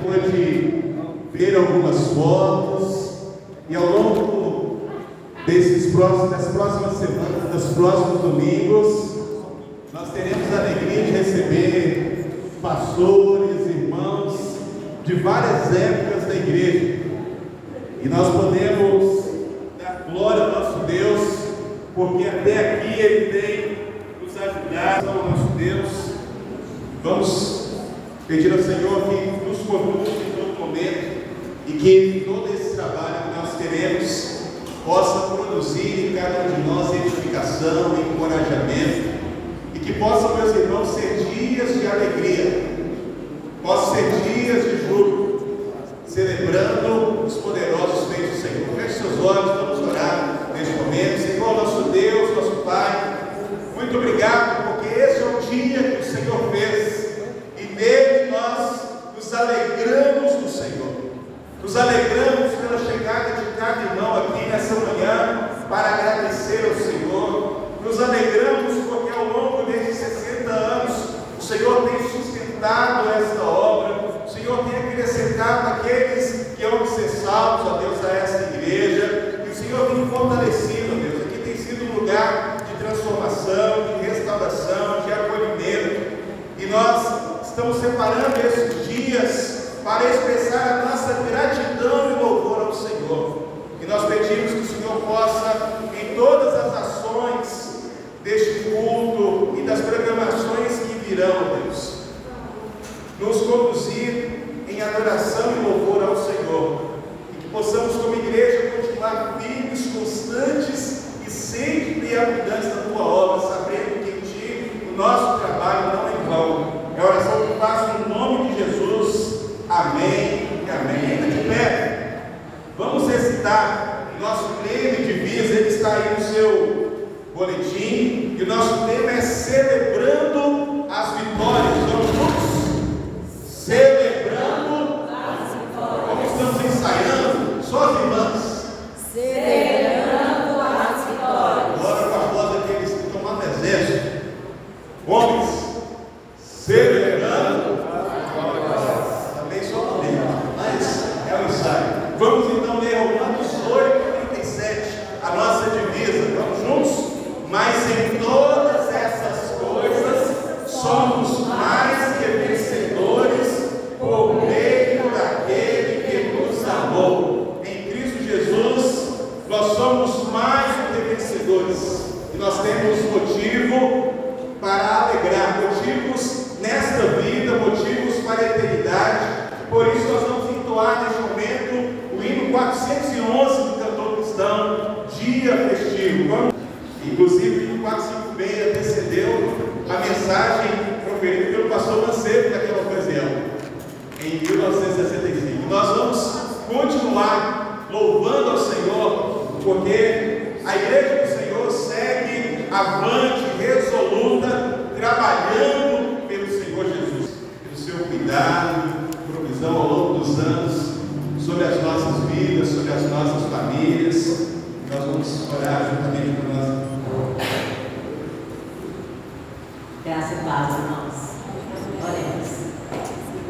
Pode ver algumas fotos e ao longo das próximas semanas, dos próximos domingos, nós teremos a alegria de receber pastores, irmãos de várias épocas da igreja, e nós podemos dar glória ao nosso Deus, porque até aqui Ele tem nos ajudado, ao nosso Deus. Vamos pedir ao Senhor que nos conduza em todo momento e que todo esse trabalho que nós queremos possa produzir em cada um de nós edificação, encorajamento, e que possam, meus irmãos, ser dias de alegria, possam ser dias de júbilo, celebrando os poderosos feitos do Senhor. Feche seus olhos, vamos orar neste momento. Senhor, nosso Deus, nosso Pai, muito obrigado, porque esse é o dia que o Senhor fez, e nele nós nos alegramos do Senhor. Nos alegramos pela chegada de cada irmão aqui nessa manhã para agradecer ao Senhor. Nos alegramos porque ao longo desses 60 anos o Senhor tem sustentado esta obra, o Senhor tem acrescentado aqueles que hão de ser salvos, ó Deus, a esta igreja, e o Senhor tem fortalecido, ó Deus. Aqui tem sido um lugar de transformação, de restauração, de acolhimento, e nós estamos separando esses dias para expressar a nossa gratidão e louvor ao Senhor. E nós pedimos que o Senhor possa, em todas as ações deste culto e das programações que virão, Deus, nos conduzir em adoração e louvor ao Senhor, e que possamos, como igreja, continuar firmes, constantes e sempre abundantes na Tua obra, sabendo que em Ti o nosso trabalho não é em vão. É a oração que faço no nome de Jesus. Amém e amém. Ainda de pé, vamos recitar o nosso prêmio de divisa. Ele está aí no seu boletim, e o nosso tema é celebrando as vitórias. Vamos juntos? Celebrando as vitórias. Como estamos ensaiando, só as irmãs. Celebrando as vitórias. Agora com a voz daqueles que estão lá no exército. Homens, celebrando. Vamos então ler Romanos 8:37, a nossa divisa. Vamos juntos? Mas em todas essas coisas somos mais que vencedores por meio daquele que nos amou. Em Cristo Jesus nós somos mais do que vencedores, e nós temos motivo para alegrar, motivos nesta vida, motivos para a eternidade. Por isso nós vamos entoar neste momento o hino 411 do cantor cristão, Dia Festivo. Vamos? Inclusive o hino 456 antecedeu a mensagem proferida pelo pastor Macedo naquela ocasião, em 1965. Nós vamos continuar louvando ao Senhor, porque a igreja do Senhor segue avante, resoluta, trabalhando pelo Senhor Jesus, pelo seu cuidado, provisão ao longo dos anos, sobre as nossas vidas, sobre as nossas famílias. Nós vamos orar juntamente com nós. Graça e paz, irmãos. Oremos.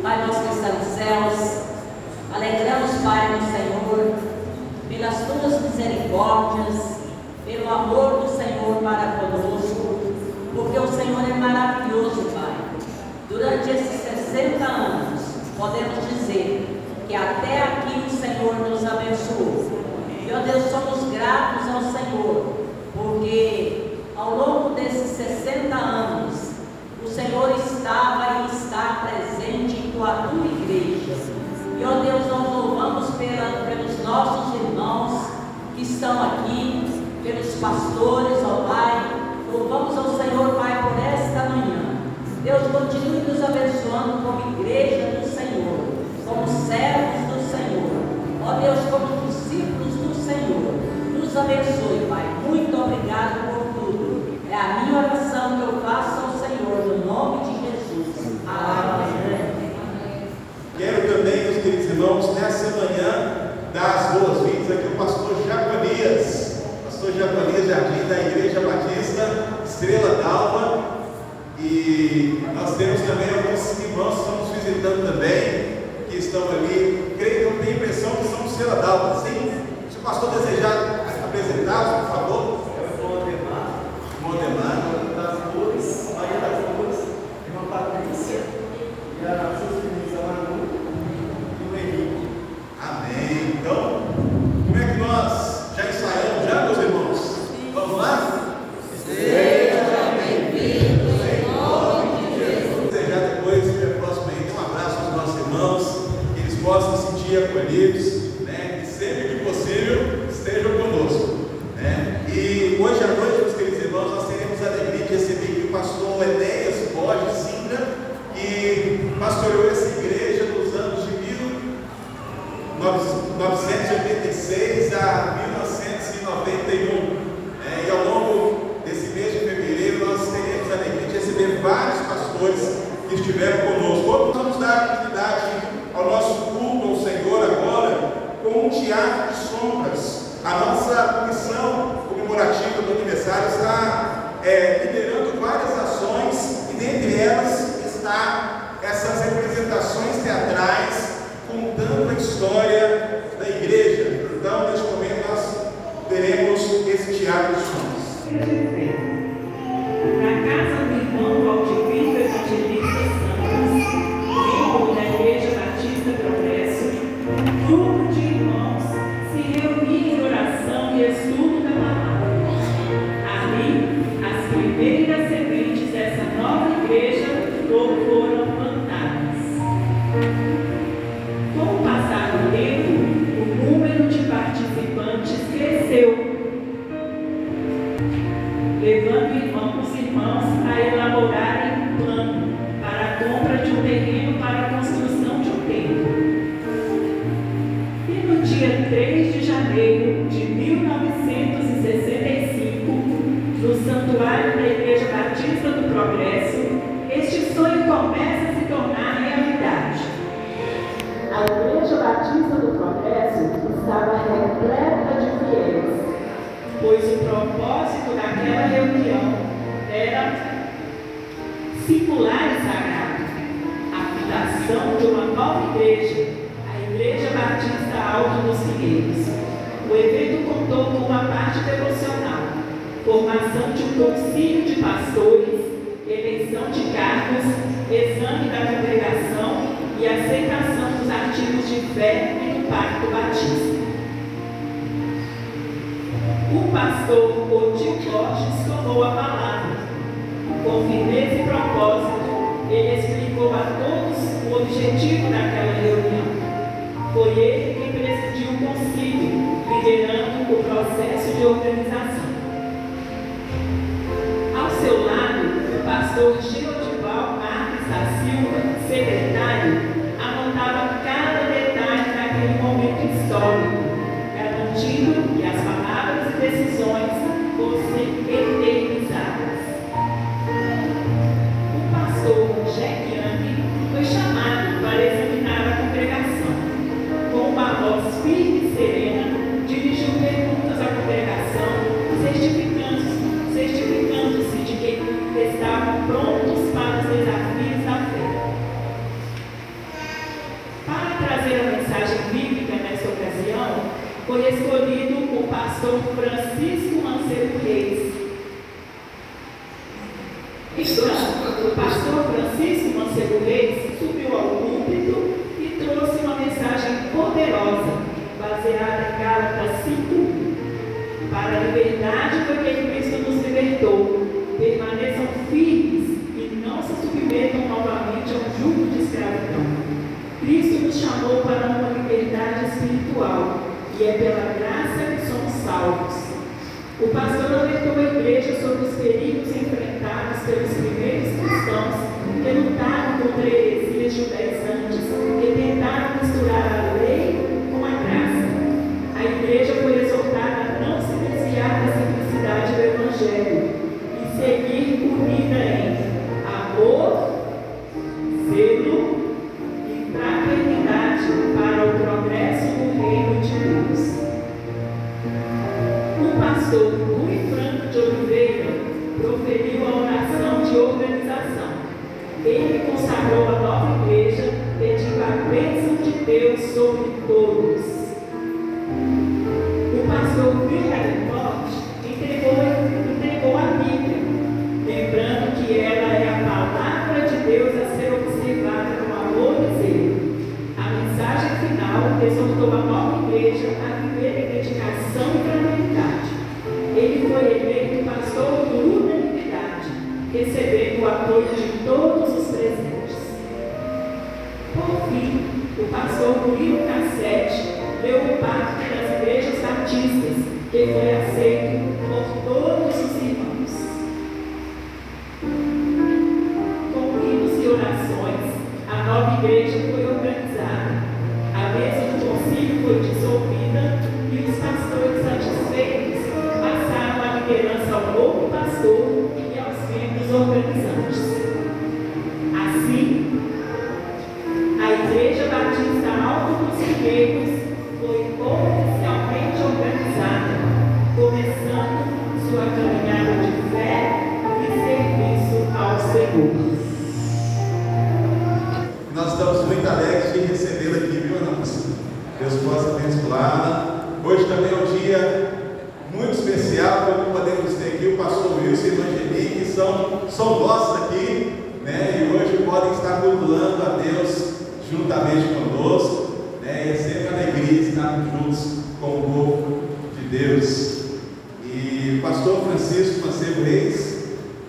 Pai nosso que está nos céus, alegramos, Pai, no Senhor, pelas tuas misericórdias, pelo amor do Senhor para conosco, porque o Senhor é maravilhoso, Pai. Durante esses 60 anos, podemos dizer que até aqui o Senhor nos abençoou. E, ó Deus, somos gratos ao Senhor, porque ao longo desses 60 anos, o Senhor estava e está presente em tua igreja. E, ó Deus, nós louvamos pelos nossos irmãos que estão aqui, pelos pastores, ó Pai. Louvamos ao Senhor, Pai, por esta manhã. Deus, continue nos abençoando como igreja do Senhor, como servos do Senhor, ó Deus, como discípulos do Senhor. Nos abençoe, Pai. Muito obrigado por tudo. É a minha oração que eu faço ao Senhor, no nome de Jesus. Amém. Quero também, meus queridos irmãos, nessa manhã, dar as boas-vindas aqui ao pastor Jaconias, Jardim da Igreja Batista Estrela d'Alva. E nós temos também alguns irmãos que estão nos visitando também, que estão Priscila Dalva. Sim, se o pastor desejar apresentá-los, por favor. Mondemar, das Flores, Maria das Flores, irmã Patrícia e a sua filha Manu e o Henrique. Amém. Então, como é que nós já ensaiamos já, meus irmãos? Vamos lá? Seja bem-vindo em nome de Jesus. Desejar depois, próximo aí, um abraço aos nossos irmãos, que eles possam se sentir acolhidos, né? E sempre que possível estejam conosco, né? E hoje à noite, meus queridos irmãos, nós teremos a alegria de receber aqui o pastor Enéas Borges Sintra, que pastoreou essa igreja nos anos de 1986 a 1991. E ao longo desse mês de fevereiro, nós teremos a alegria de receber vários pastores que estiveram conosco. Hoje vamos dar continuidade ao nosso culto ao Senhor agora com um teatro de sombras. A nossa missão comemorativa do aniversário está liderando várias ações e dentre elas está essas representações teatrais contando a história da igreja. Então, neste momento, nós teremos esse teatro de sombras. Na casa do irmão Valdivino Evangelista Santos, membro da Igreja Batista Progresso, grupo de irmãos se reunia em oração e estudo da palavra. Ali, as primeiras sementes dessa nova igreja foram plantadas. Com o passar do tempo, o número de participantes cresceu, levando os irmãos a elaborarem um plano para a compra de um terreno para a construção de um templo. E no dia 3 de janeiro de 1965, no santuário da Igreja Batista do Progresso, este sonho começa a se tornar realidade. A Igreja Batista do Progresso estava repleta de fiéis, pois o propósito daquela reunião era singular e sagrado: a fundação de uma nova igreja, a Igreja Batista Alto dos Pinheiros. O evento contou com uma parte devocional, formação de um concílio de pastores, eleição de cargos, exame da congregação e aceitação dos artigos de fé e do Pacto Batista. O pastor Odil Borges tomou a palavra. Com firmeza e propósito, ele explicou a todos o objetivo daquela reunião. Foi ele quem presidiu o concílio, liderando o processo de organização. Ao seu lado, o pastor Geodival Marques da Silva, secretário, anotava cada detalhe daquele momento histórico, garantindo que as palavras e decisões fossem eternizadas. O pastor Jack Young foi chamado para examinar a congregação. Com uma voz firme e serena, dirigiu perguntas à congregação, certificando-se de que estavam prontos para os desafios da fé. Para trazer a mensagem bíblica nesta ocasião, foi escolhido o pastor Francisco Mancebo Reis. Então, o pastor Francisco Mancebo Reis subiu ao púlpito e trouxe uma mensagem poderosa, baseada em Gálatas 5:1. Para a liberdade foi que Cristo nos libertou. Permaneçam firmes e não se submetam novamente a um jugo de escravidão. Cristo nos chamou para uma liberdade espiritual, e é pela graça que somos salvos. O pastor alertou a igreja sobre os perigos enfrentados pelos primeiros cristãos que lutaram contra heresias judaizantes, que tentaram misturar a lei com a graça. A igreja foi exortada a não se desviar da simplicidade do Evangelho e seguir unida em amor, zelo e fraternidade para o progresso do reino de Deus. O pastor Rui Franco de Oliveira proferiu a oração de organização. Ele consagrou a nova igreja, pedindo a bênção de Deus sobre todos. pastor William Lopes entregou a Bíblia, lembrando que ela é a palavra de Deus a ser observada com amor e zelo. A mensagem final exortou a nova igreja a viver em dedicação e fraternidade. Ele foi eleito pastor por unanimidade, recebendo o apoio de todos os presentes. Por fim, o pastor Murilo Cassete leu o Pacto das Igrejas Batistas, que foi aceito por todos os irmãos. Com hinos e orações, a nova igreja foi organizada. A mesa do concílio foi dissolvida e os pastores satisfeitos passaram a liderança ao novo pastor e aos membros organizantes. Assim, a Igreja Batista Alto dos Figueiros foi oficialmente organizada, começando sua caminhada de fé e serviço ao Senhor. Nós estamos muito alegres de recebê-la aqui, viu, irmãos? Deus possa abençoá-la. Hoje também é um dia muito especial, porque podemos ter aqui o pastor Wilson e a Evangeline, que são nossos aqui, né? E hoje podem estar cultuando a Deus juntamente conosco, né? E é sempre uma alegria estarmos juntos com o povo de Deus. E o pastor Francisco Mancebo Reis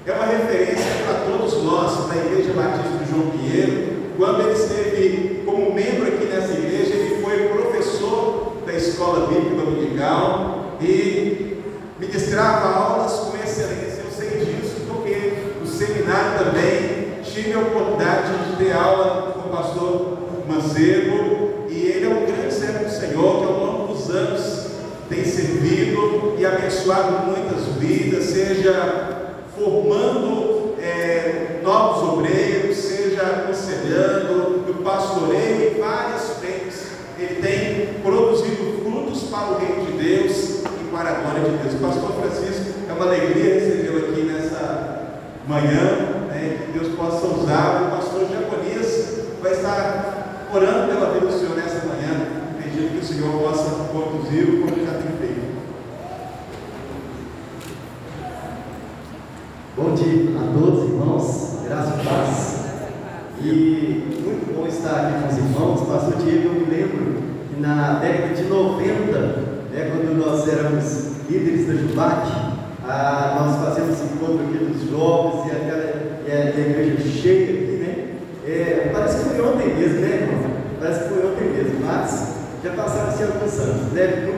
é uma referência para todos nós, para a Igreja Batista do João Pinheiro. Quando ele esteve como membro aqui nessa igreja, ele foi professor da Escola Bíblica Dominical e ministrava aulas com excelência. Eu sei disso porque no seminário também tive a oportunidade de ter aula com o pastor Mancebo, e ele é um grande servo do Senhor, que ao longo dos anos tem servido e abençoado muitas vidas, seja formando novos obreiros, seja aconselhando, no pastoreio, em várias frentes. Ele tem produzido frutos para o reino de Deus e para a glória de Deus. Pastor Francisco, é uma alegria recebê-lo aqui nessa manhã, né? Que Deus possa usar. O pastor Jaconias vai estar orando pela vida do Senhor nessa manhã, pedindo que o Senhor possa conduzi-lo como já tem feito. Bom dia a todos, irmãos, graças a Deus. E muito bom estar aqui com os irmãos. Pastor Diego, eu me lembro que na década de 90, né, quando nós éramos líderes da Jubac, nós fazíamos encontro aqui dos jovens e a igreja cheia aqui, né? Parece que foi ontem mesmo, né, irmão? Parece que foi ontem mesmo, mas já passaram-se alguns anos, né?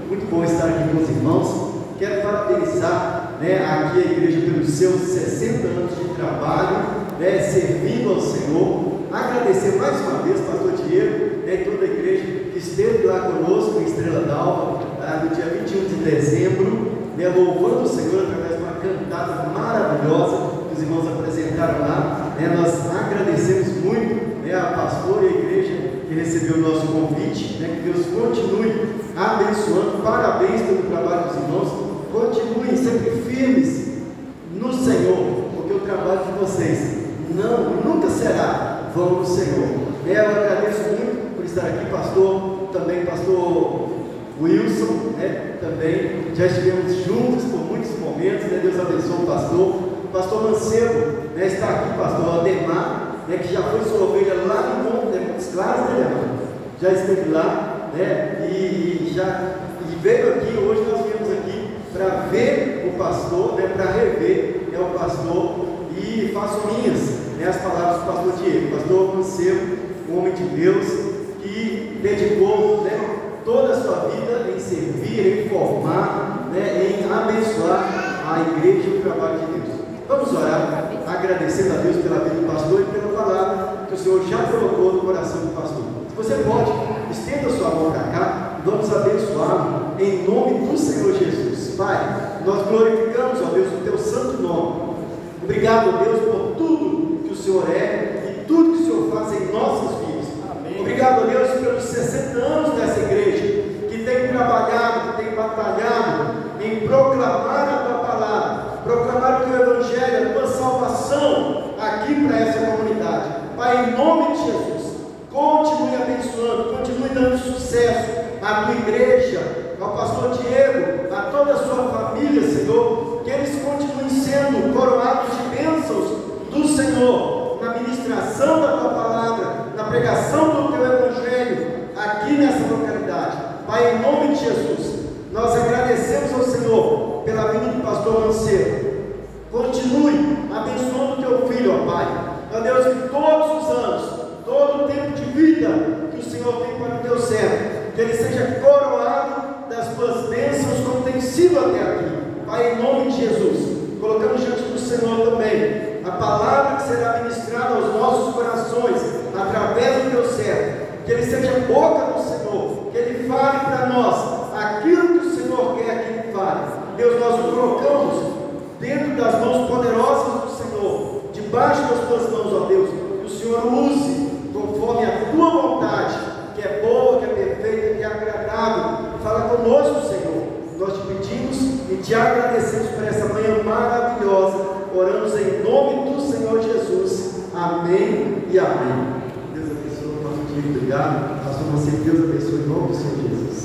Muito bom estar aqui com os irmãos. Quero parabenizar, né, aqui a igreja pelos seus 60 anos de trabalho, né, servindo ao Senhor. Agradecer mais uma vez, pastor Diego, né, e toda a igreja que esteve lá conosco em Estrela d'Alva, no dia 21 de dezembro, né, louvando o Senhor através de uma cantada maravilhosa que os irmãos apresentaram lá. Né, nós agradecemos muito, né, a pastora e a igreja que recebeu o nosso convite, né, que Deus continue abençoando. Parabéns pelo trabalho dos irmãos. Continuem sempre firmes no Senhor, porque o trabalho de vocês nunca será vão no Senhor. Eu agradeço muito por estar aqui, pastor, também pastor Wilson, né, também já estivemos juntos por muitos momentos, né, Deus abençoe o pastor Mancebo, né, está aqui, pastor Ademar, né, que já foi sua ovelha lá no Monte, né, Montes Claros, né, Ademar? Já esteve lá, né, e veio aqui. Hoje nós viemos aqui para ver o pastor, né, para rever, né, o pastor, e faço minhas, né, as palavras do pastor Diego. Pastor Mancebo, um homem de Deus que dedicou, né, toda a sua vida em servir, em formar, né, em abençoar a igreja e o trabalho de Deus. Vamos orar, agradecendo a Deus pela vida do pastor e pela palavra que o Senhor já colocou no coração do pastor. Se você pode, estenda a sua mão para cá, vamos abençoá-lo em nome do Senhor Jesus. Pai, nós glorificamos, ó Deus, o teu santo nome. Obrigado, Deus, por tudo que o Senhor é e tudo que o Senhor faz em nossas vidas. Amém. Obrigado, Deus, pelos 60 anos dessa igreja, que tem trabalhado, que tem batalhado em proclamar a tua palavra, proclamar o teu evangelho, a tua salvação aqui para essa comunidade. Pai, em nome de Jesus, continue abençoando, continue dando sucesso à tua igreja, ao pastor Diego, a toda a sua família, Senhor, que eles continuem sendo coroados de bênçãos do Senhor, na ministração da Tua Palavra, na pregação do Teu Evangelho, aqui nessa localidade. Pai, em nome de Jesus, nós agradecemos ao Senhor pela vinda do pastor Mancebo. Continue abençoando o Teu Filho, ó Pai. Ó Deus, que todos os anos, todo o tempo de vida que o Senhor tem para o Teu servo, que ele seja coroado das Tuas bênçãos como tem sido até aqui. Pai, em nome de Jesus, colocamos diante do Senhor também a palavra que será ministrada aos nossos corações através do Teu servo, que ele seja a boca do Senhor, que ele fale para nós aquilo que o Senhor quer que ele fale. Deus, nós o colocamos dentro das mãos poderosas do Senhor, debaixo das Tuas mãos, ó Deus, que o Senhor use conforme a Tua vontade, que é boa, que é perfeita, que é agradável. Fala conosco, Senhor. Nós te pedimos e te agradecemos por essa manhã maravilhosa. Oramos em nome do Senhor Jesus. Amém e amém. Deus abençoe o nosso dia. Obrigado. Pastor Mancebo, Deus abençoe em nome do Senhor Jesus.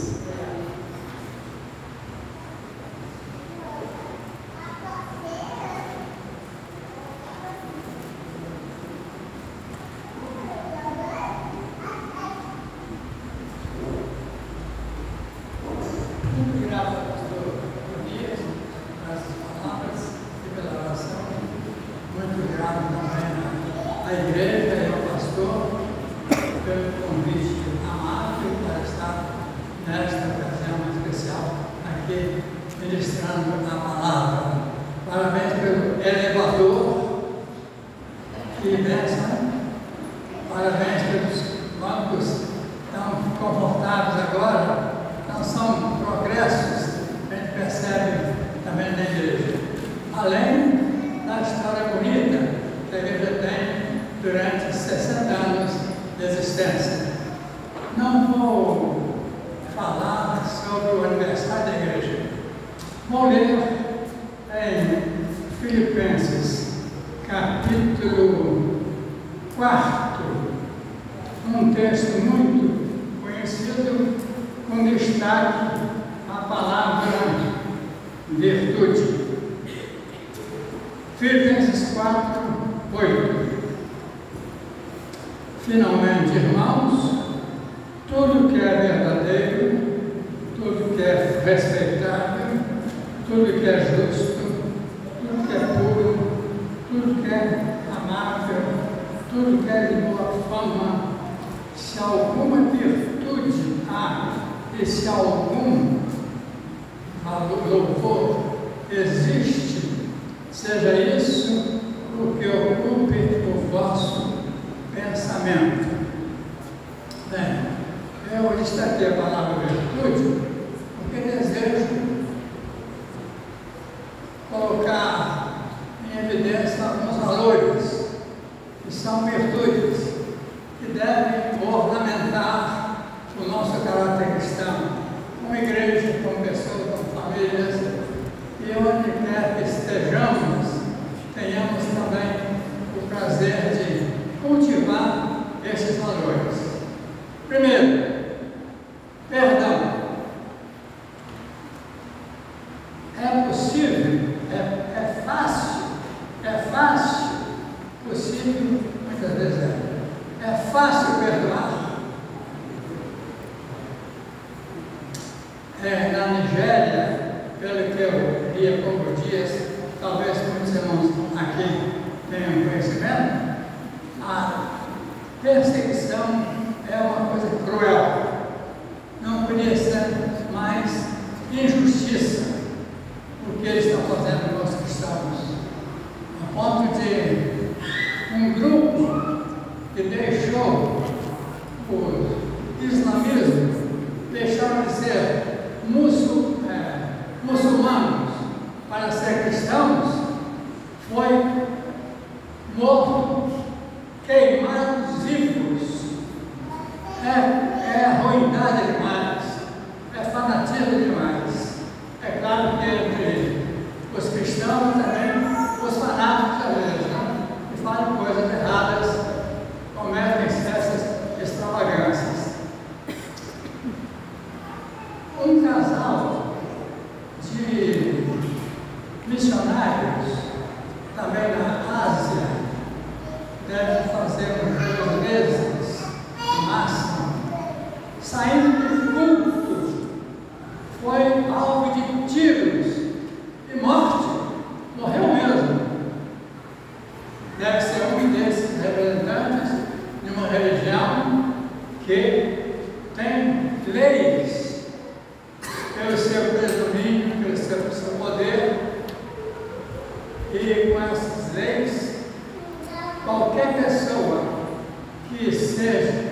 É ruindade demais, é fanatismo demais. É claro que entre os cristãos também, os fanáticos às vezes, né? Que fazem coisas erradas, cometem essas extravagâncias. Um casal foi alvo de tiros e morte, morreu mesmo. Deve ser um desses representantes de uma religião que tem leis pelo seu predomínio, pelo seu poder, e com essas leis, qualquer pessoa que seja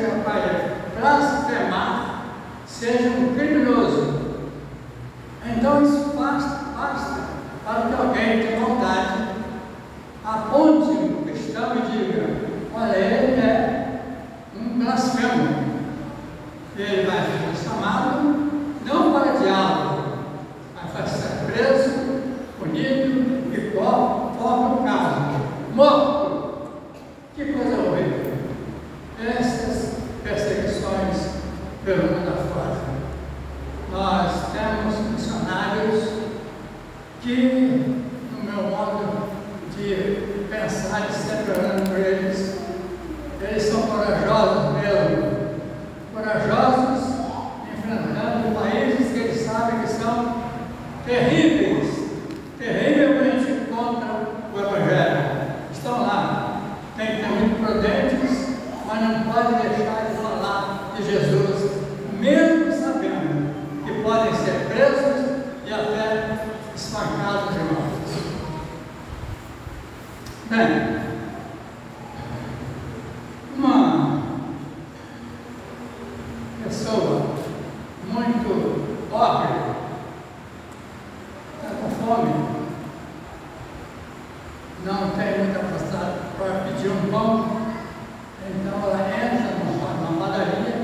capaz de blasfemar, seja um criminoso. Então isso basta para que alguém tenha vontade, aponte um cristão e diga: olha, ele é um blasfemo. Ele vai ser chamado não para diálogo, mas vai ser preso, punido e corre o caso, morto. Que coisa horrível! Essas perseguições pelo mundo afora. Nós temos missionários que, no meu modo de pensar e sempre orando por eles, eles são corajosos mesmo, corajosos enfrentando países que eles sabem que são terríveis, terrivelmente contra o Evangelho. Estão lá, tem que ser muito prudentes, mas não pode deixar de falar de Jesus, mesmo sabendo que podem ser presos e até espancados de morte. Bem, uma pessoa muito pobre está com fome, não tem muita capacidade para pedir um pão, então ela entra numa padaria,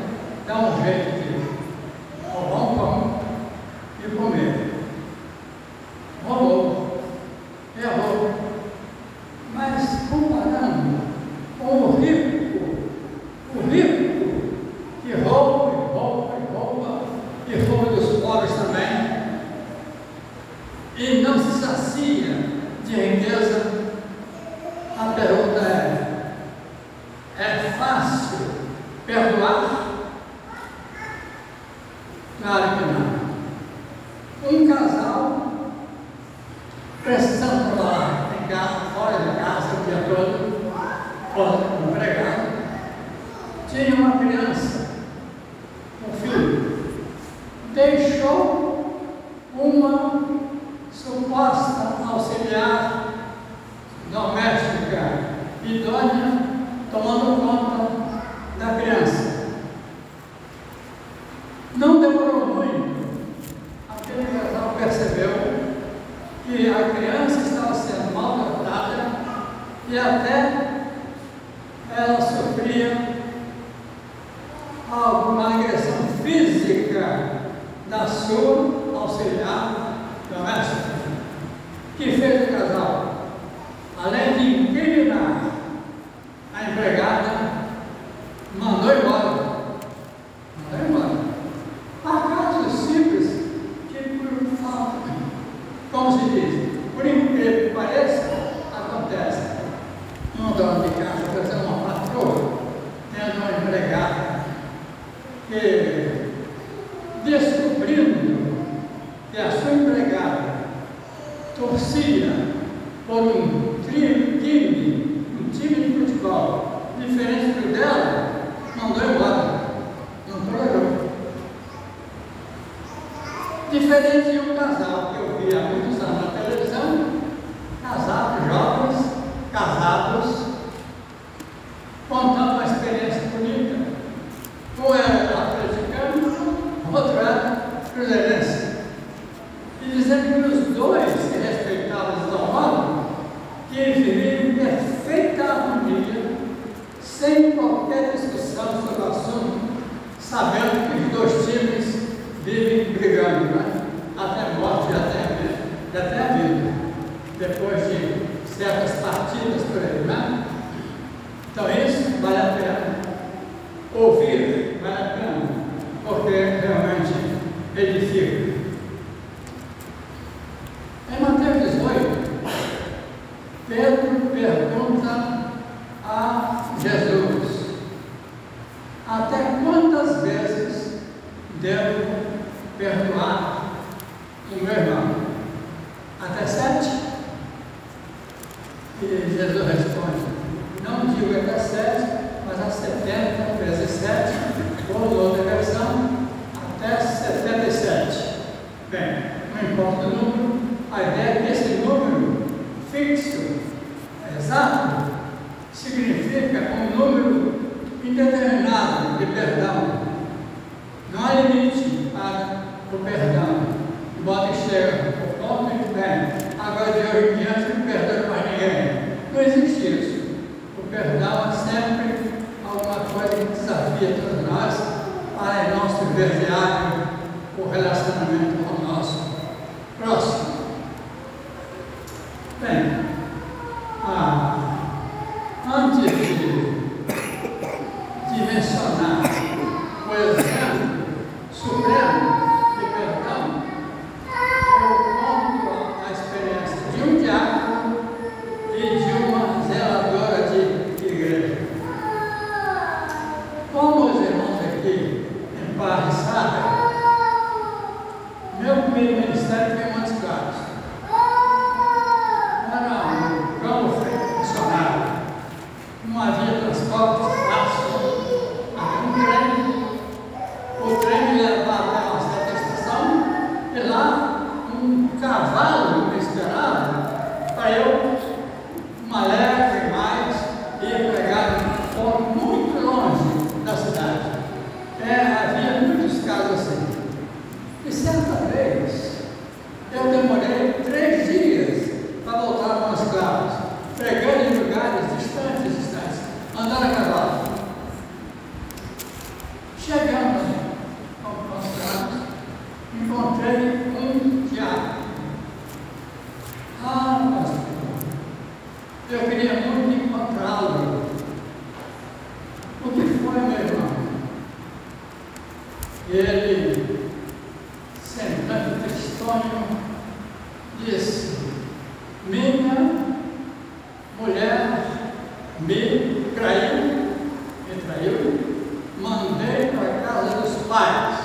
dá um jeito de roubar um pão e comer. Roubou, errou, mas comparando com o rico que rouba dos pobres também, e não se sacia de riqueza, a pergunta é fácil perdoar? Claro que não. Um casal precisando trabalhar em casa, fora de casa o dia todo, fora do empregado, tinha uma criança, um filho, deixou uma suposta auxiliar doméstica idônea tomando conta da criança. Não demorou muito, aquele casal percebeu que a criança estava sendo maltratada e até ela sofria alguma agressão física da sua auxiliar doméstica. Que fez o casal? Além de incriminar a empregada, mandou embora. Há casos simples que, como se diz, por incrível que pareça, acontece. Um dono de casa, por exemplo, uma patroa, tendo uma empregada que, descobrindo que a sua empregada torcia por um time de futebol diferente do dela, mandou embora, não tolerou. Diferente de um casal que eu vi há muitos anos na televisão, casados, jovens, casados, contando uma experiência bonita. Um era atleticano, o outro era cruzeirense. E dizendo que os dois se respeitavam de tal modo que eles viviam em perfeita harmonia, sem qualquer discussão sobre o assunto, sabendo que os dois times vivem brigando, né? Até a morte e até a vida, depois de certas partidas por aí, né? Então isso vale a pena ouvir, vale a pena, porque realmente edifica. Em Mateus 18, Pedro pergunta a Jesus: até quantas vezes devo perdoar o meu irmão. Até 7? E Jesus responde, não digo até 7, mas a 70 vezes 7, ou outra versão, até 77. Bem, não importa o número, a ideia é que esse número fixo, exato, significa um número indeterminado de perdão. Não há limite para o perdão. Embora que chega ao ponto em que bem, agora de hoje em diante não perdoa mais ninguém. Não existe isso. O perdão é sempre alguma coisa que desafia todos nós para em nosso viver diário o relacionamento com o nosso próximo. Bem, antes de mencionar o exemplo supremo de perdão, eu conto a experiência de um diácono e de uma zeladora de igreja. Como os irmãos aqui em Paris sabem, meu primeiro ministério foi em Montes Claros. Era um campo funcionário. Não havia transporte fácil. Havia um trem. O trem me levava até uma certa estação e lá um cavalo me esperava para eu, uma leve mais, ir pregar um ponto muito longe da cidade. Havia muitos casos assim. E certa vez eu demorei 3 dias para voltar para Montes Claros, pregando em lugares distantes, andando a cavalo. Chegando a Montes Claros, encontrei um diácono. Pastor, eu queria muito encontrá-lo. O que foi, meu irmão? Ele, sentando tristonho, disse: minha mulher me traiu, mandei para a casa dos pais.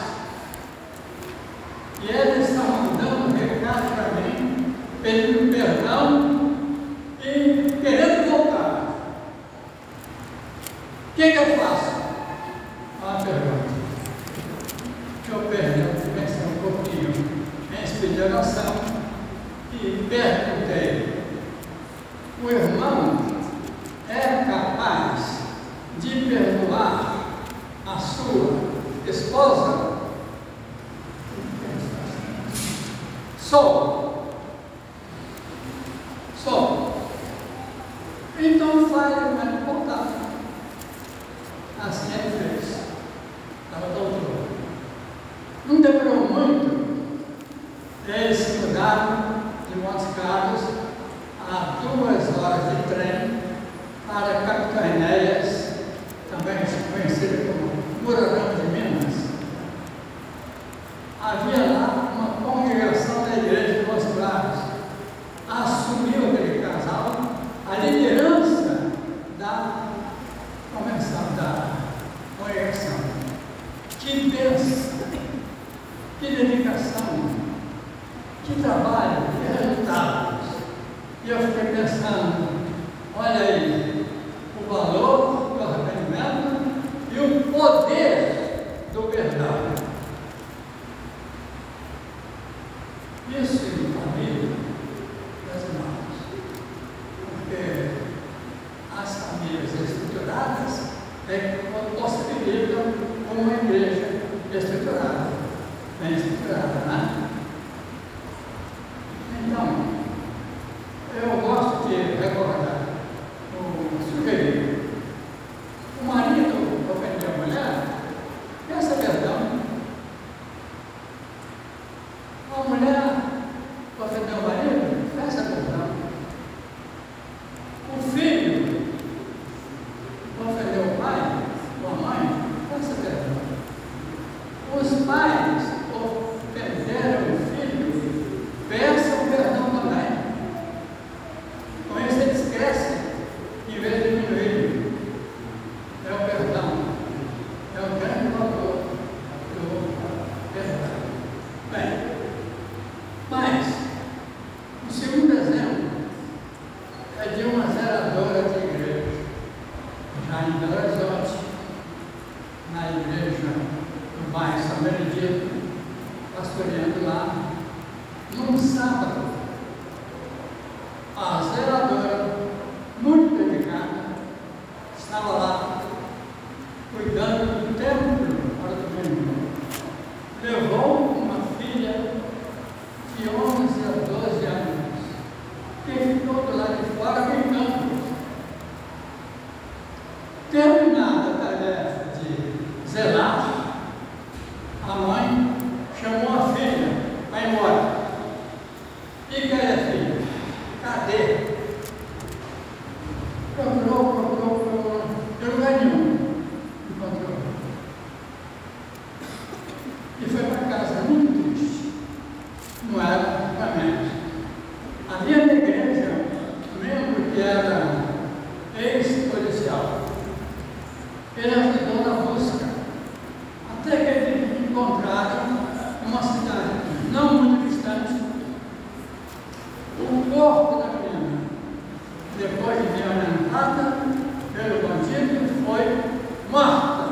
E ele está mandando um recado para mim, pedindo perdão e querendo voltar. O que eu faço? Uma pergunta. Eu pensei um pouquinho em expedir a noção e perguntei: o irmão é capaz de perdoar a sua esposa? Sou. Então fale mais voltar. Assim ele fez. Estava doutor. Não demorou muito. Eles se mudaram de Montes Claros a 2 horas de trem para Capitão Enéas, também conhecido como Murarão de Minas. Havia lá uma congregação da igreja de Montes Claros. Assumiu aquele casal a liderança da convenção, da congregação. Que bênção, que dedicação, que trabalho, que resultados. E eu fiquei pensando, olha aí, o valor do arrependimento e o poder do perdão. Isso em família, meus irmãos, porque as famílias estruturadas possibilitam uma igreja estruturada, bem estruturada, né? Então, eu gosto de recordar o sujeito. O marido ofendeu a mulher, peça perdão. A mulher ofendeu o marido, peça perdão. O filho ofendeu o pai ou a mãe, peça perdão. Os pais ofenderam o filho, peçam perdão também. Com isso eles crescem em vez de diminuir. É o perdão. É o grande valor do perdão. Bem, mas o segundo exemplo é de uma zeladora de igreja, já em Belo Horizonte, na igreja do bairro São Benedito, pastoreando lá, num sábado, a zeladora, muito dedicada, estava lá cuidando do templo para o domingo. Levou uma filha de 11 a 12 anos, que ficou do lado de fora brincando. Terminada a tarefa de zelar, a mãe chamou a filha para ir embora. E cadê a filha? Cadê? Procurou, em lugar nenhum. Encontrou. E foi para casa muito triste. Não era realmente. Havia na igreja um membro que era ex-policial. Ele ajudou na busca, até que ele encontraram uma cidade não muito distante o corpo da menina. Depois de ver orientada pelo bandido, foi morta.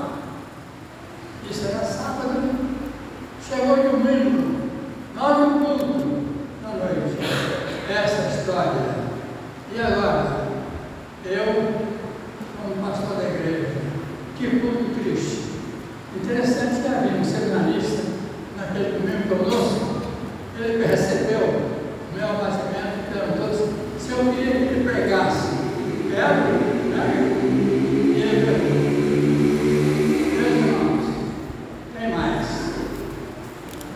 Isso era sábado. Chegou domingo, 9h da noite. Essa é a história. E agora? Eu, como pastor da igreja, que culto triste. Interessante que havia um seminarista naquele domingo conosco. Ele recebeu o meu abatimento e perguntou se eu queria que ele pregasse. Quero, né? E ele perguntou: meus irmãos, tem mais.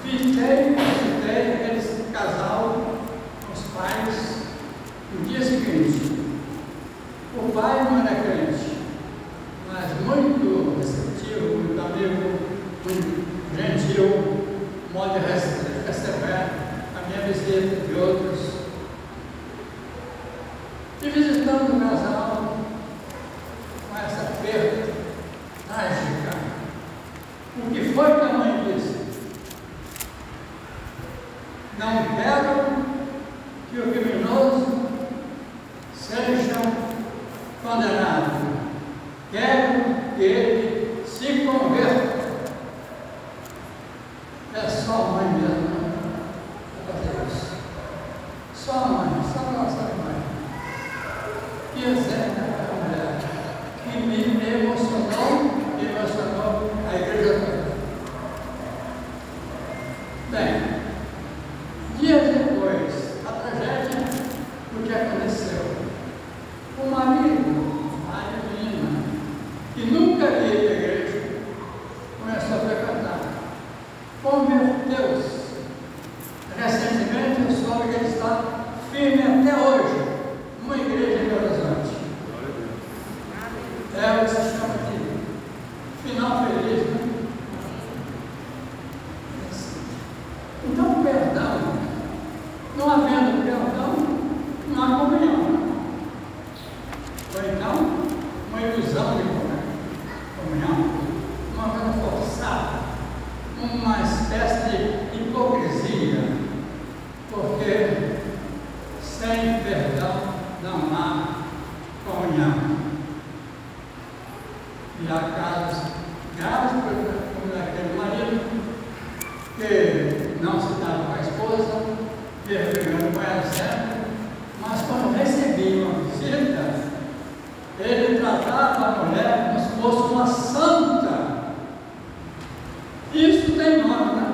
Visitei aquele casal, os pais, no dia seguinte. O pai não era crente, mas muito receptivo, muito amigo, muito gentil, modo de receber a minha visita de outros. E visitando o casal com essa perda trágica, o que foi que a mãe disse? Não quero que o criminoso seja condenado. Quero que ele se converta. É só a mãe mesmo para fazer isso. Só a mãe, só a nossa mãe. Que exemplo daquela mulher que me emocionou a igreja toda. Bem, dias depois, a tragédia, o que aconteceu? O marido, a menina, que nunca ia para a igreja, começou a frequentar. Converteu-se. Recentemente, eu soube que ele está firme até hoje, numa igreja em Belo Horizonte. É o que se chama de final feliz, né? Então, perdão. Não havendo perdão, não há comunhão. Ou então, uma ilusão de comunhão, uma coisa forçada, uma espécie de hipocrisia, porque sem perdão não há comunhão. E há casos graves, como daquele marido, que não se dava com a esposa, vergonhando com ela sempre, mas quando recebia uma visita, ele tratava a mulher como se fosse uma santa. Isso tem nome, né?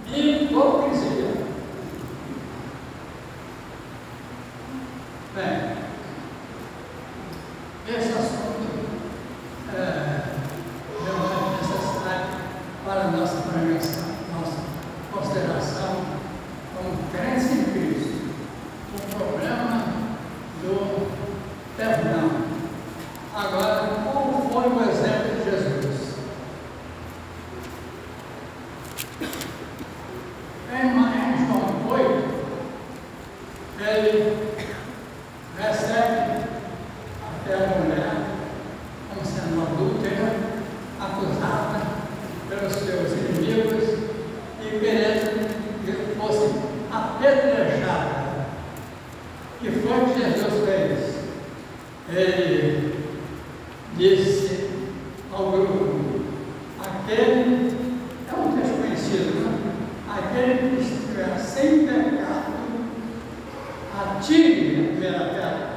Hipocrisia. Bem, esse assunto é realmente necessário para a nossa pregação, nossa consideração como crentes em Cristo. O problema do perdão. Agora, qual foi o exemplo de Jesus? Em João 8, ele recebe aquela mulher como sendo adúltera, acusada pelos seus inimigos e querendo conhecido, né? Aquele que estiver sem pecado, atire a primeira pedra.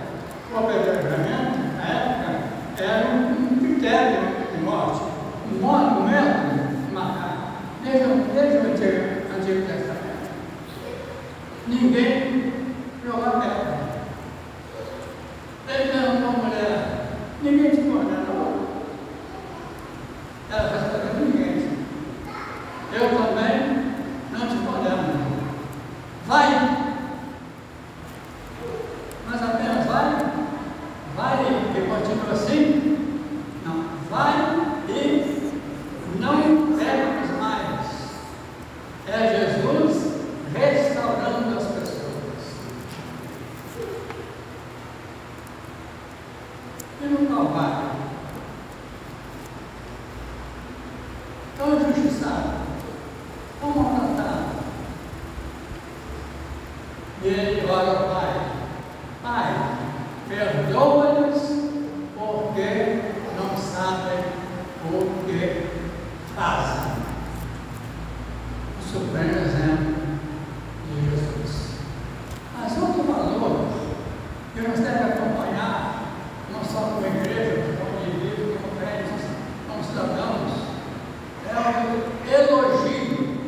O apedrejamento, na época, era um critério de morte, um método de matar, desde o Antigo Testamento. Ninguém jogou a pedra. Ele perguntou à mulher: ninguém te condenou? Ela respondeu: ninguém. Eu também não te condeno. Vai! Mas apenas vai? Vai e continua assim? Não. Vai e não peques mais. É Jesus restaurando as pessoas. E no Calvário, tão injustiçado, tão maltratado, e ele ora ao Pai: Pai, perdoa-lhes, porque não sabem o que fazem. O supremo exemplo de Jesus. Mas outro valor que nós temos que acompanhar, não só como igreja, como indivíduo, como crentes, como cidadãos, é o elogio.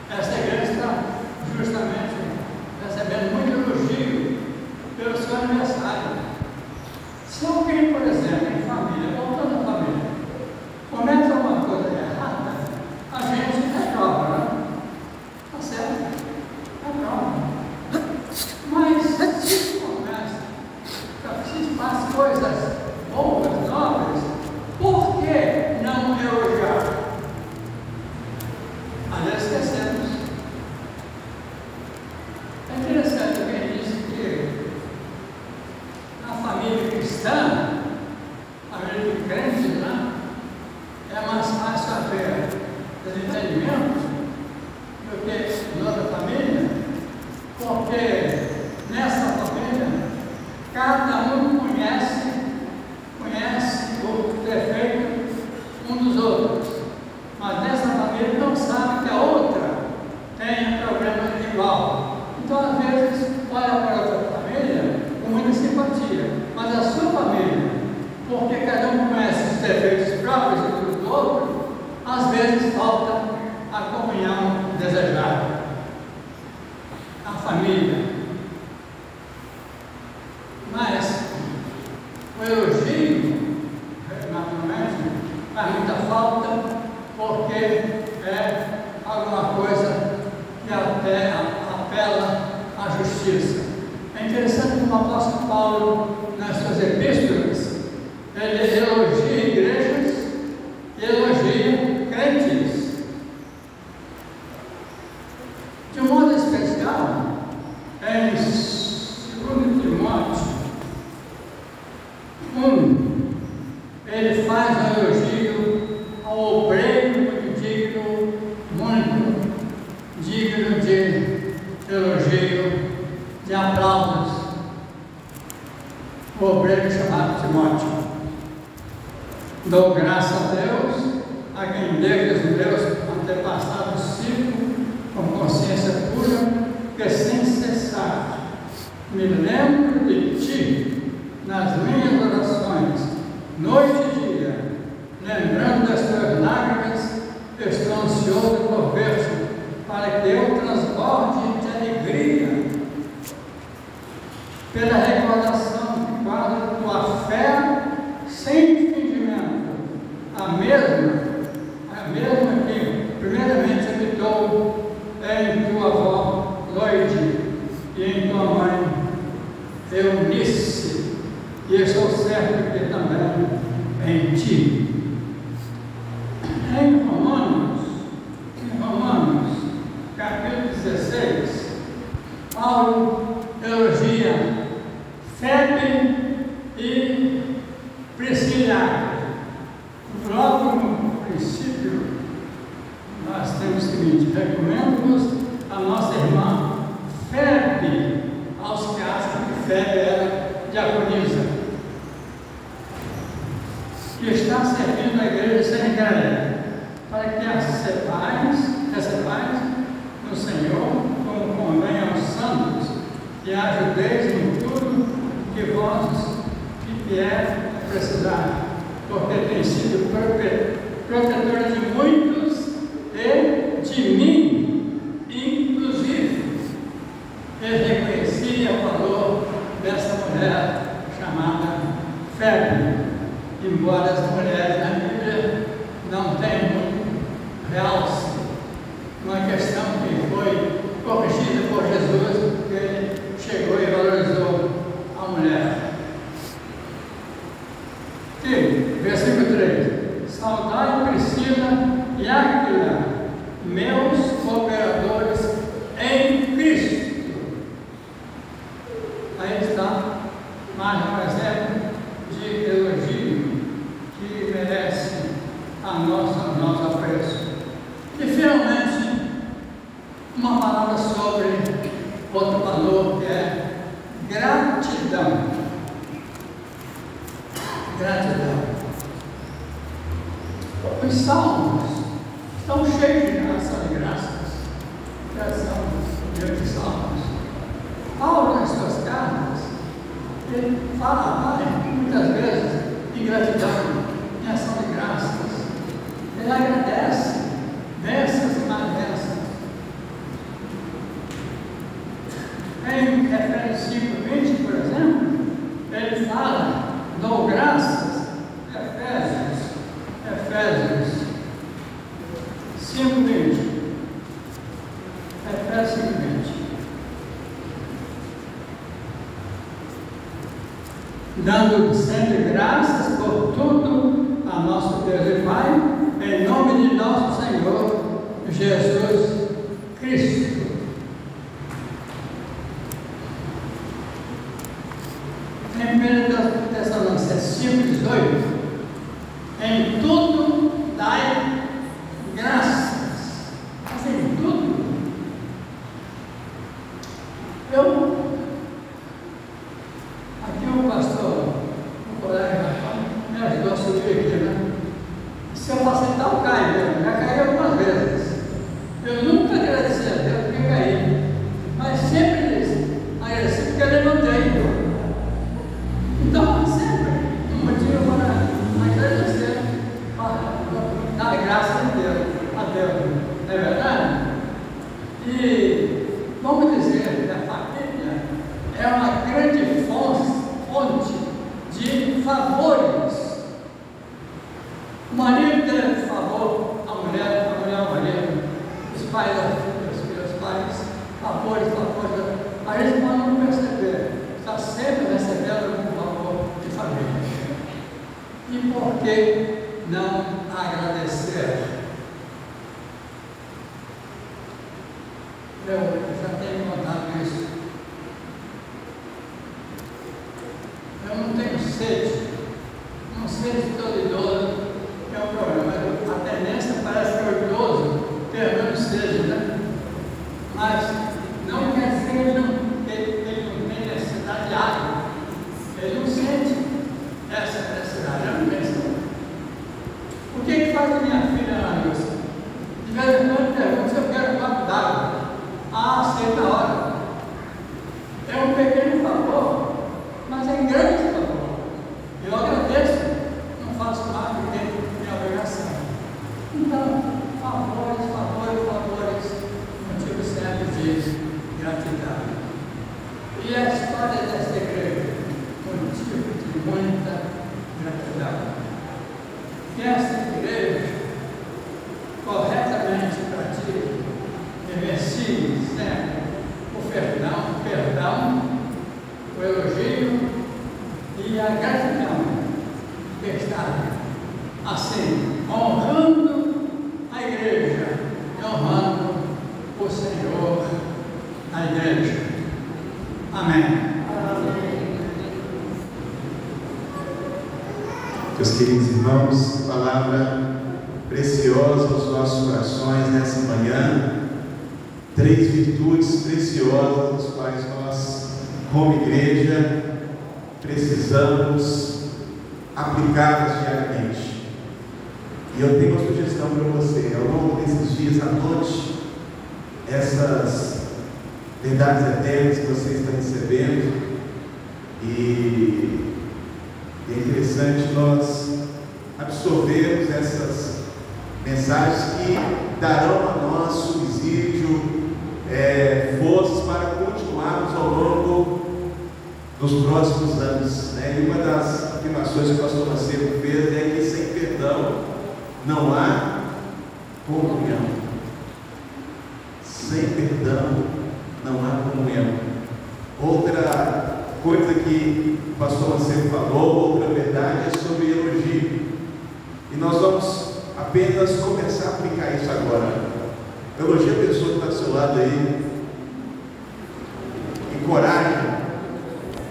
Esta igreja está justamente recebendo muito elogio pelo seu aniversário. Se alguém, por exemplo, em família, voltando à família, comete alguma coisa errada, a gente reprova, né? Está certo? Reprova. Mas se começa, se faz coisas boas, nobres, por que não elogiar? Às vezes esquecemos. É interessante que ele disse que na família cristã, a família de crentes, né, é mais fácil haver desentendimento do que em outra família, porque nessa família cada um conhece o defeito um dos outros, mas nessa família não sabe que a outra tem problema igual. Então, às vezes, olha para outra família com muita simpatia, mas a sua família, porque cada um conhece os defeitos próprios e do outro, às vezes falta a comunhão desejada. A família. Mas o elogio, naturalmente, faz muita falta, porque é alguma coisa que até apela à justiça. É interessante como o apóstolo Paulo, nas suas epístolas, ele elogia igrejas e elogia crentes. De um modo especial, em 2 Timóteo 1, ele faz um elogio ao obreiro muito digno de elogio, de aplausos, o obreiro chamado Timóteo. Dou graça a Deus, a quem desde os meus antepassados sirvo com consciência pura, que sem cessar me lembro de ti nas minhas orações, noite e dia, lembrando das tuas lágrimas, estou ansioso por ver-te, para que eu transborde de alegria pela recordação que guarda tua fé sem fingimento, a mesma que primeiramente habitou em tua avó Loide e em tua mãe Eunice, e estou certo que também em ti. Em Romanos, capítulo 16, Paulo elogia Febe e Priscila. Logo no princípio, nós temos o seguinte: recomendo-nos a nossa irmã Febe, aos que acham que Febe era diaconisa, que está servindo a igreja sem Senegal. para que recebais no Senhor, como convém aos santos, e ajudeis em tudo que vós que vier a precisar, porque tem sido protetora de muitos e de mim, inclusive. Ele reconhecia o valor dessa mulher chamada Febe, embora as mulheres na Bíblia não tenham muito realce. Uma questão que foi corrigida por Jesus, porque ele chegou e valorizou a mulher. E, versículo 3: Saudai Priscila e Áquila, meus cooperadores em Cristo. Aí está mais um exemplo de elogio que merece nosso apreço. E finalmente, uma palavra sobre outro valor, que é gratidão. Gratidão. Os salmos estão cheios de ação de graças. São os salmos. Paulo, nas suas cartas, ele fala muitas vezes em gratidão, em ação de graças. Ele agradece bênçãos e mais bênçãos. Em Efésios 5:20, por exemplo, ele fala: dou graças. Efésios 5:20. Efésios 5:20. Dando sempre graças por tudo a nosso Deus e Pai, em nome de nosso Senhor Jesus Cristo. Em 1 Tessalonicenses 5:18, em tudo dai graças. Mas em tudo. Aqui o pastor, o colega, me ajudou a subir aqui, né? Se eu passei tal caio, já caí algumas vezes. Eu nunca agradeci a Deus porque caí, mas sempre disse, agradeci porque eu levantei. Então, sempre um motivo para agradecer, para dar graça a Deus, não é verdade? E vamos dizer que a família é uma grande fonte de favores. O marido deve favor à mulher ao marido, os pais às filhas, os pais, favores. A gente pode não perceber, está sempre recebendo um favor de família. E por que não agradecer? Eu já tenho contado isso. Eu não tenho sede, não sei se todo idoso é um problema, mas a tendência parece que o idoso tem menos sede, né? Mas não quer seja que ele não tem necessidade de água, ele não sente essa necessidade, eu não penso. O que faz a minha filha na Lúcia? De vez em quando pergunta se eu quero um copo d'água. Aceita a hora. É um pequeno favor, mas é um grande favor. Eu agradeço, não faço mais do que minha obrigação. Então, favores, motivo sempre de gratidão. E a história dessa igreja, motivo de muita gratidão. Que essa igreja corretamente pratica, vivencie sempre o perdão, o elogio e a gratidão que está assim, honrando a igreja, honrando o Senhor na igreja. Amém. Meus queridos irmãos, palavra preciosa aos nossos corações nessa manhã. 3 virtudes preciosas das quais nós, como igreja, precisamos aplicá-las diariamente. E eu tenho uma sugestão para você. Ao longo desses dias, anote essas verdades eternas que você está recebendo. E é interessante nós absorvermos essas mensagens que darão a nós subsídio, forças para continuarmos ao longo dos próximos anos, né? E uma das afirmações que o pastor Macedo fez é que sem perdão não há comunhão. Sem perdão não há comunhão. Outra coisa que o pastor Macedo falou, outra verdade, é sobre elogio. E nós vamos apenas começar a aplicar isso agora. Elogie a pessoa que está do seu lado aí. Encoraje.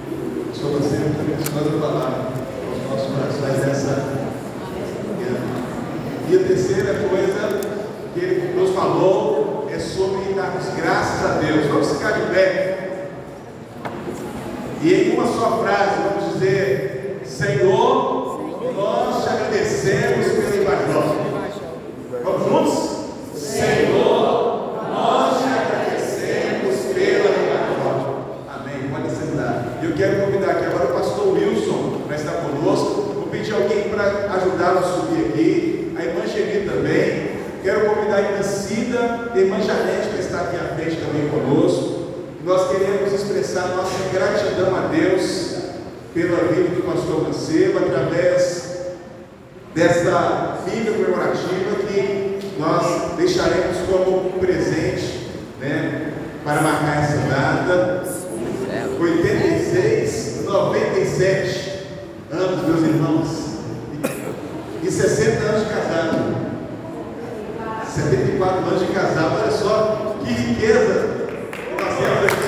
O pastor Macedo também precisa falar aos nossos corações nessa. E a terceira coisa que ele nos falou é sobre darmos graças a Deus. Vamos ficar de pé. E em uma só frase vamos dizer: Senhor, nós te agradecemos pela embaixada. Vamos juntos? Senhor, nós te agradecemos pela embaixada. Amém. Pode sentar. Eu quero convidar aqui agora o pastor Wilson para estar conosco. Vou pedir alguém para ajudá-lo a subir aqui. A irmã Geni também. Quero convidar a irmã Cida e a irmã Janete para estar aqui à frente também conosco. Nós queremos expressar nossa gratidão a Deus pela vida do pastor Mancebo, através dessa Bíblia comemorativa que nós deixaremos como um presente, né, para marcar essa data. 86, 97 anos, meus irmãos, e 60 anos de casado, 74 anos de casado. Olha só que riqueza nós temos aqui.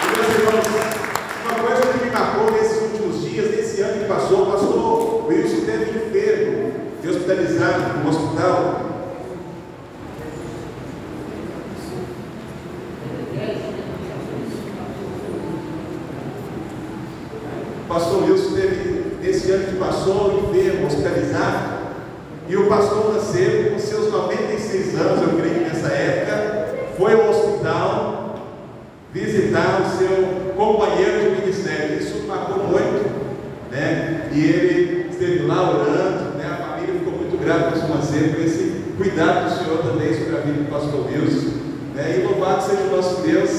E meus irmãos, uma coisa que me marcou nesses últimos dias, nesse ano que passou, o pastor Wilson esteve enfermo e hospitalizado no hospital. O pastor Wilson esteve, nesse ano que passou, enfermo, hospitalizado. E o pastor Macedo, com seus 96 anos, eu creio que nessa época, foi ao hospital visitar o seu companheiro de ministério. Isso marcou muito, né? E ele esteve lá orando, né? A família ficou muito grata com o pastor Macedo, por esse cuidado do Senhor também sobre a vida do pastor Wilson, né? E louvado seja o nosso Deus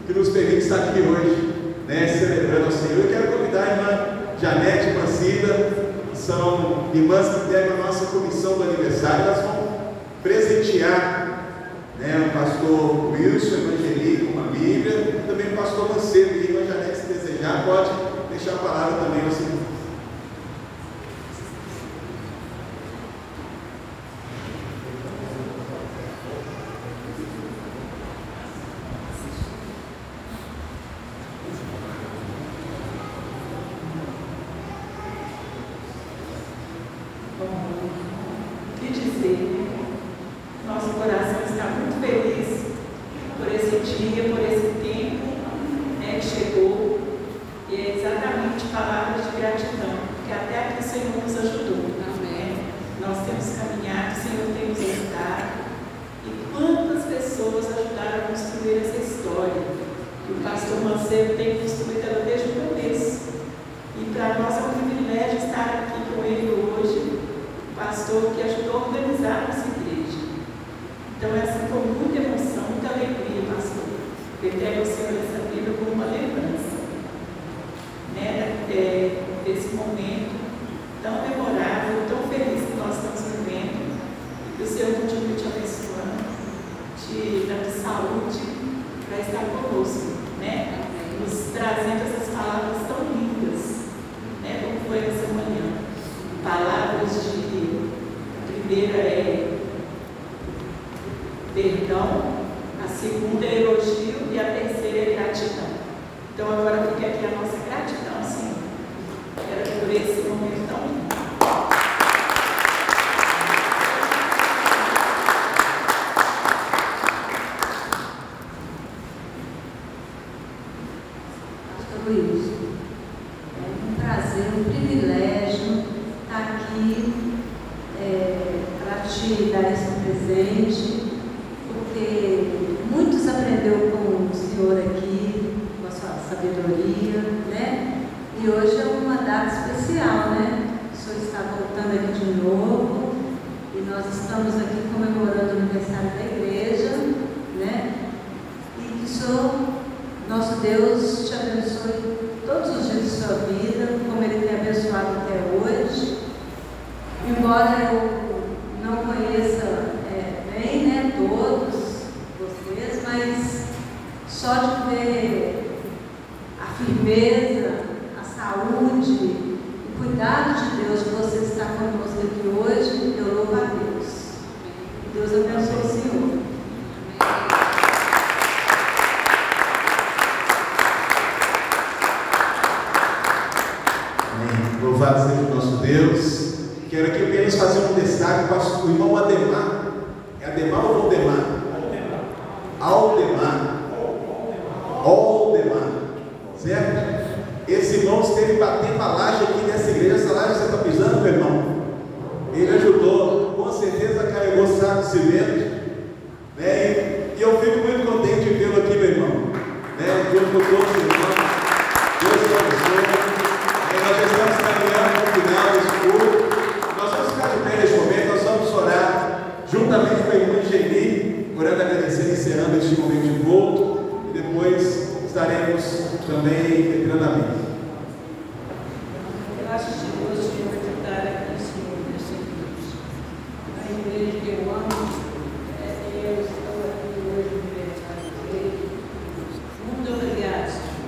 que nos permite estar aqui hoje, né? Celebrando ao Senhor. Eu quero convidar a irmã Janete e a irmã Cida, são irmãs que integram a nossa comissão do aniversário. Elas vão presentear, né, o pastor Wilson, Evangelico, com uma Bíblia, e também o pastor Macedo. E a irmã Janete, se desejar, pode deixar a palavra também ao Senhor. Que dizer, nosso coração está muito feliz por esse dia, por esse tempo, né, que chegou, e é exatamente palavras de gratidão, porque até aqui o Senhor nos ajudou. Amém. Nós temos caminhado, o Senhor tem nos ajudado, e quantas pessoas ajudaram a construir essa história, que o pastor Mancebo tem construído ela desde o começo, e para nós é um privilégio estar aqui com ele hoje, pastor que ajudou a organizar a nossa igreja. Então, essa foi muita emoção, muita alegria, pastor. Eu entrego ao Senhor essa Bíblia como uma lembrança, né, desse momento tão memorável, tão feliz que nós estamos vivendo. Que o Senhor continue te abençoando, te dando saúde para estar conosco, né, nos trazendo essas palavras tão lindas, né, como foi essa manhã. Palavras de, a primeira é perdão, a segunda é elogio e a terceira é gratidão. Então agora fica aqui a nossa gratidão, Senhor. Era por esse momento tão lindo. Pastor Wilson, te dar esse presente, porque muitos aprenderam com o Senhor aqui, com a sua sabedoria, né? E hoje é uma data especial, né? O Senhor está voltando aqui de novo e nós estamos aqui comemorando o aniversário da igreja, né? E que o Senhor, nosso Deus, te abençoe todos os dias de sua vida, como Ele tem abençoado até hoje. Embora eu não conheça bem, né, todos vocês, mas só de ver a firmeza, a saúde, o cuidado de Deus que você está conosco aqui hoje, eu louvo a Deus. Deus abençoe o Senhor. Amém. Louvado seja o nosso Deus. Quero aqui apenas fazer um destaque para o irmão Ademar. É Ademar ou Aldemar? Aldemar. Aldemar. Certo? Esse irmão esteve batendo a laje aqui nessa igreja. Essa laje você está pisando, meu irmão? Ele ajudou. Com certeza carregou saco de cimento. Né? E eu fico muito contente de vê-lo aqui, meu irmão. Né? Junto com todos os irmãos. Deus te abençoe. Nós já estamos caminhando para o final desse culto. Nós vamos ficar de pé neste momento, nós vamos orar juntamente com a irmã Geni, orando, agradecendo, encerrando este momento de culto, e depois estaremos também entrando a mesa. Eu acho que Deus tinha que estar aqui, Senhor, nesse culto. A igreja que eu amo, eu estou aqui hoje no aniversário dele. Muito obrigado, Senhor.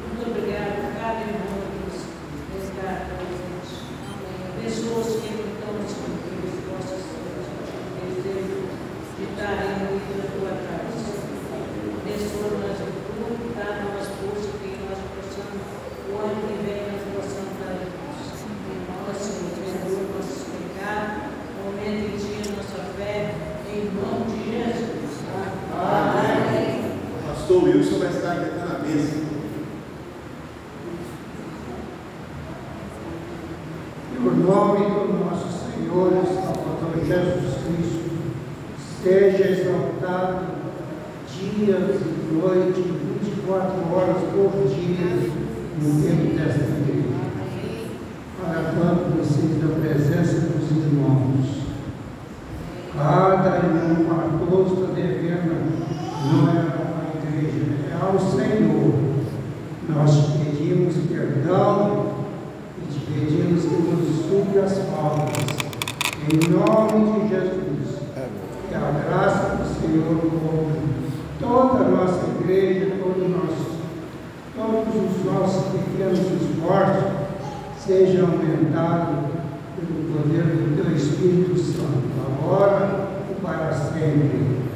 Muito obrigado a cada irmão que está presente. Pessoas que não estão disponíveis, possam desejo de estarem na tua casa. Abençoa nós o culto, dá nós força que nós possamos, o ano que vem nós possamos dar luz. Nós, Senhor, perdoa nossos pecados, aumenta em ti a nossa fé, em nome de Jesus. Amém. O pastor Wilson vai estar aqui na mesa. O nome do nosso Senhor e Salvador Jesus Cristo seja exaltado dias e noite, 24 horas por dia, no tempo desta igreja. Para quando vocês da presença dos irmãos. Cada irmão patoso está devendo, não é à igreja, é ao Senhor. Nós te pedimos perdão. Pedimos que nos supre as faltas, em nome de Jesus, que a graça do Senhor cubra toda a nossa igreja, todos os nossos pequenos esforços sejam aumentados pelo poder do Teu Espírito Santo, agora e para sempre.